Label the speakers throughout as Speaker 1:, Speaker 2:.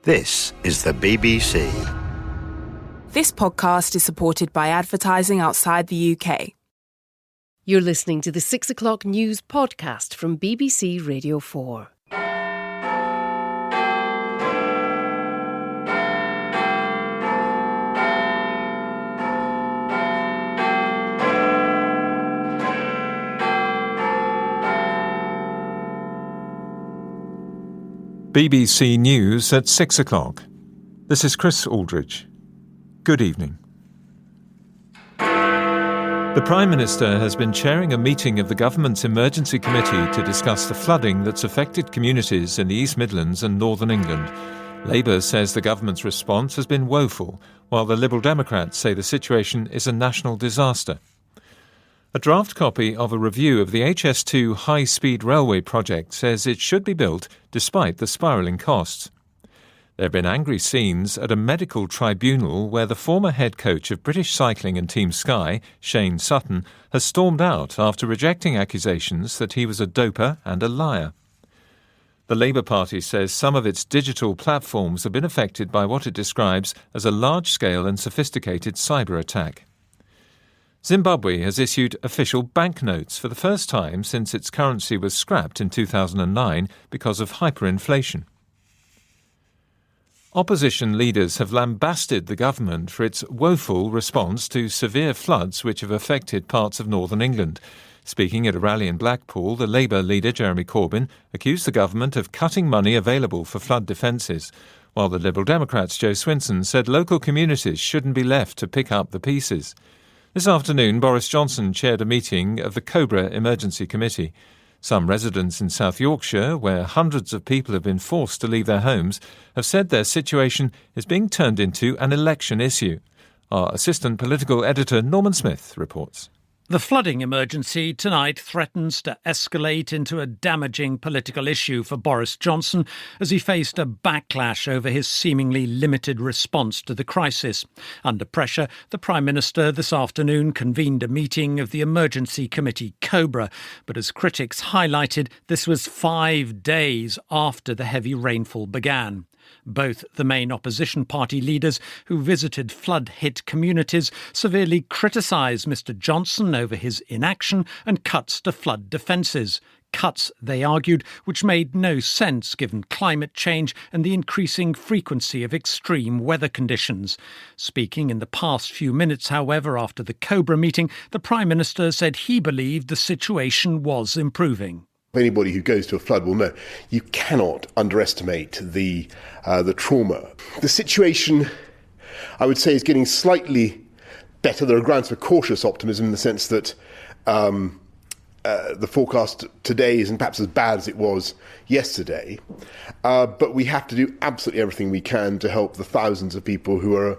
Speaker 1: This is the BBC.
Speaker 2: This podcast is supported by advertising outside the UK.
Speaker 3: You're listening to the 6 o'clock news podcast from BBC Radio 4.
Speaker 4: BBC News at 6 o'clock. This is Chris Aldridge. Good evening. The Prime Minister has been chairing a meeting of the government's emergency committee to discuss the flooding that's affected communities in the East Midlands and Northern England. Labour says the government's response has been woeful, while the Liberal Democrats say the situation is a national disaster. A draft copy of a review of the HS2 high-speed railway project says it should be built despite the spiralling costs. There have been angry scenes at a medical tribunal where the former head coach of British cycling and Team Sky, Shane Sutton, has stormed out after rejecting accusations that he was a doper and a liar. The Labour Party says some of its digital platforms have been affected by what it describes as a large-scale and sophisticated cyber attack. Zimbabwe has issued official banknotes for the first time since its currency was scrapped in 2009 because of hyperinflation. Opposition leaders have lambasted the government for its woeful response to severe floods which have affected parts of northern England. Speaking at a rally in Blackpool, the Labour leader Jeremy Corbyn accused the government of cutting money available for flood defences, while the Liberal Democrats Joe Swinson said local communities shouldn't be left to pick up the pieces. This afternoon, Boris Johnson chaired a meeting of the Cobra Emergency Committee. Some residents in South Yorkshire, where hundreds of people have been forced to leave their homes, have said their situation is being turned into an election issue. Our assistant political editor Norman Smith reports.
Speaker 5: The flooding emergency tonight threatens to escalate into a damaging political issue for Boris Johnson as he faced a backlash over his seemingly limited response to the crisis. Under pressure, the Prime Minister this afternoon convened a meeting of the Emergency Committee Cobra, but as critics highlighted, this was 5 days after the heavy rainfall began. Both the main opposition party leaders who visited flood-hit communities severely criticised Mr Johnson over his inaction and cuts to flood defences. Cuts, they argued, which made no sense given climate change and the increasing frequency of extreme weather conditions. Speaking in the past few minutes, however, after the Cobra meeting, the Prime Minister said he believed the situation was improving.
Speaker 6: Anybody who goes to a flood will know you cannot underestimate the trauma. The situation, I would say, is getting slightly better. There are grounds for cautious optimism in the sense that the forecast today isn't perhaps as bad as it was yesterday. But we have to do absolutely everything we can to help the thousands of people who are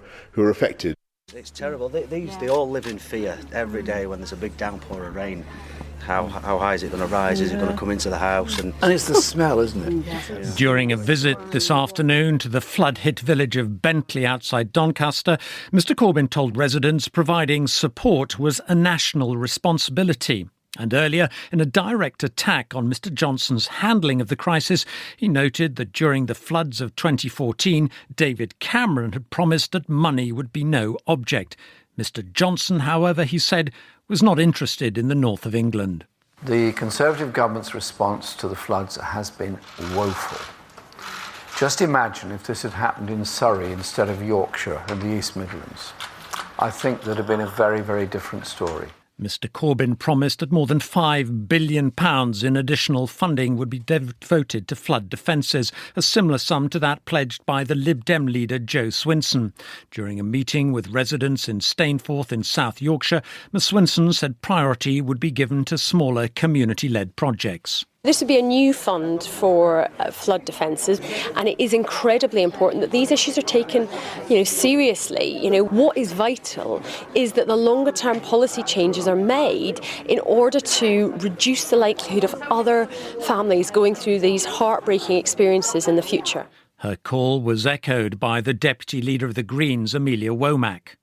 Speaker 6: affected.
Speaker 7: It's terrible. They all live in fear every day when there's a big downpour of rain. How high is it going to rise? Is it going to come into the house? And
Speaker 8: it's the smell, isn't it?
Speaker 5: During a visit this afternoon to the flood-hit village of Bentley outside Doncaster, Mr Corbyn told residents providing support was a national responsibility. And earlier, in a direct attack on Mr Johnson's handling of the crisis, he noted that during the floods of 2014, David Cameron had promised that money would be no object. Mr Johnson, however, he said, was not interested in the north of England.
Speaker 8: The Conservative government's response to the floods has been woeful. Just imagine if this had happened in Surrey instead of Yorkshire and the East Midlands. I think that would have been a very, very different story.
Speaker 5: Mr Corbyn promised that more than £5 billion in additional funding would be devoted to flood defences, a similar sum to that pledged by the Lib Dem leader Joe Swinson. During a meeting with residents in Stainforth in South Yorkshire, Ms Swinson said priority would be given to smaller community-led projects.
Speaker 9: This would be a new fund for flood defences, and it is incredibly important that these issues are taken, seriously. What is vital is that the longer-term policy changes are made in order to reduce the likelihood of other families going through these heartbreaking experiences in the future.
Speaker 5: Her call was echoed by the Deputy Leader of the Greens, Amelia Womack.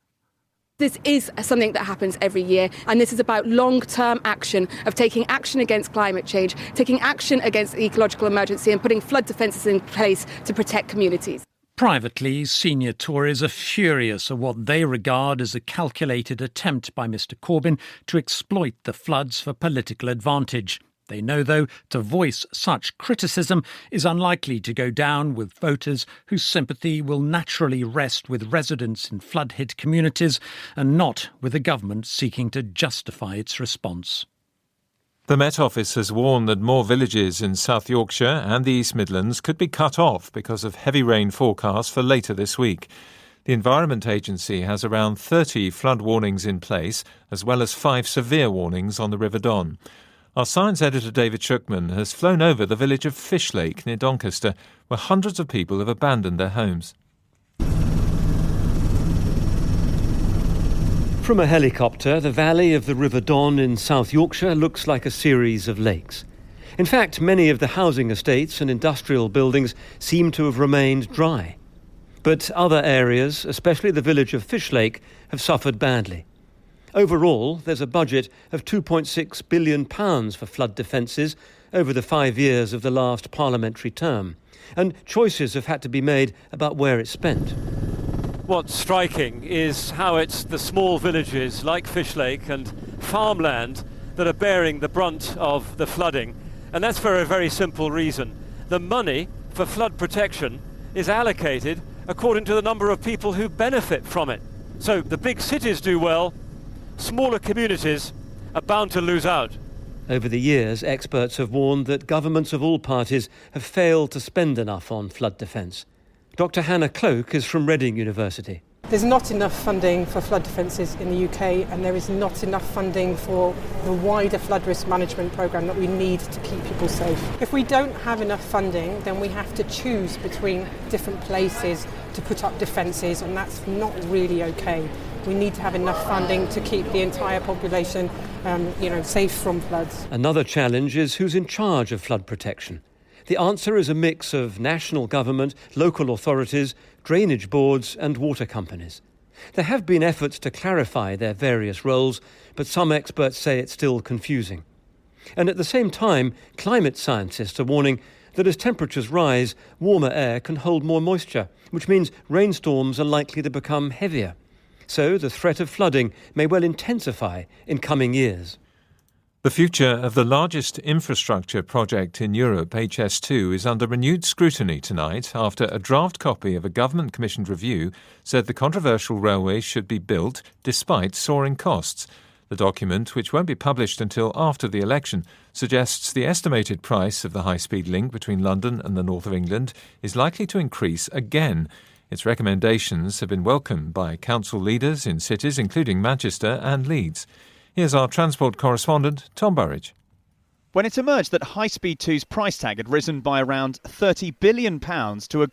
Speaker 10: This is something that happens every year, and this is about long-term action, of taking action against climate change, taking action against the ecological emergency and putting flood defences in place to protect communities.
Speaker 5: Privately, senior Tories are furious at what they regard as a calculated attempt by Mr Corbyn to exploit the floods for political advantage. They know, though, to voice such criticism is unlikely to go down with voters whose sympathy will naturally rest with residents in flood-hit communities and not with a government seeking to justify its response.
Speaker 4: The Met Office has warned that more villages in South Yorkshire and the East Midlands could be cut off because of heavy rain forecasts for later this week. The Environment Agency has around 30 flood warnings in place, as well as 5 severe warnings on the River Don. Our science editor David Shookman has flown over the village of Fishlake near Doncaster, where hundreds of people have abandoned their homes.
Speaker 11: From a helicopter, the valley of the River Don in South Yorkshire looks like a series of lakes. In fact, many of the housing estates and industrial buildings seem to have remained dry. But other areas, especially the village of Fishlake, have suffered badly. Overall, there's a budget of £2.6 billion for flood defences over the 5 years of the last parliamentary term, and choices have had to be made about where it's spent.
Speaker 12: What's striking is how it's the small villages like Fishlake and farmland that are bearing the brunt of the flooding, and that's for a very simple reason. The money for flood protection is allocated according to the number of people who benefit from it. So the big cities do well, smaller communities are bound to lose out.
Speaker 11: Over the years, experts have warned that governments of all parties have failed to spend enough on flood defence. Dr Hannah Cloak is from Reading University.
Speaker 13: There's not enough funding for flood defences in the UK, and there is not enough funding for the wider flood risk management programme that we need to keep people safe. If we don't have enough funding, then we have to choose between different places to put up defences, and that's not really okay. We need to have enough funding to keep the entire population, safe from floods.
Speaker 11: Another challenge is who's in charge of flood protection. The answer is a mix of national government, local authorities, drainage boards and water companies. There have been efforts to clarify their various roles, but some experts say it's still confusing. And at the same time, climate scientists are warning that as temperatures rise, warmer air can hold more moisture, which means rainstorms are likely to become heavier. So the threat of flooding may well intensify in coming years.
Speaker 4: The future of the largest infrastructure project in Europe, HS2, is under renewed scrutiny tonight after a draft copy of a government-commissioned review said the controversial railway should be built despite soaring costs. The document, which won't be published until after the election, suggests the estimated price of the high-speed link between London and the north of England is likely to increase again. Its recommendations have been welcomed by council leaders in cities including Manchester and Leeds. Here's our transport correspondent, Tom Burridge.
Speaker 14: When it emerged that High Speed 2's price tag had risen by around £30 billion to a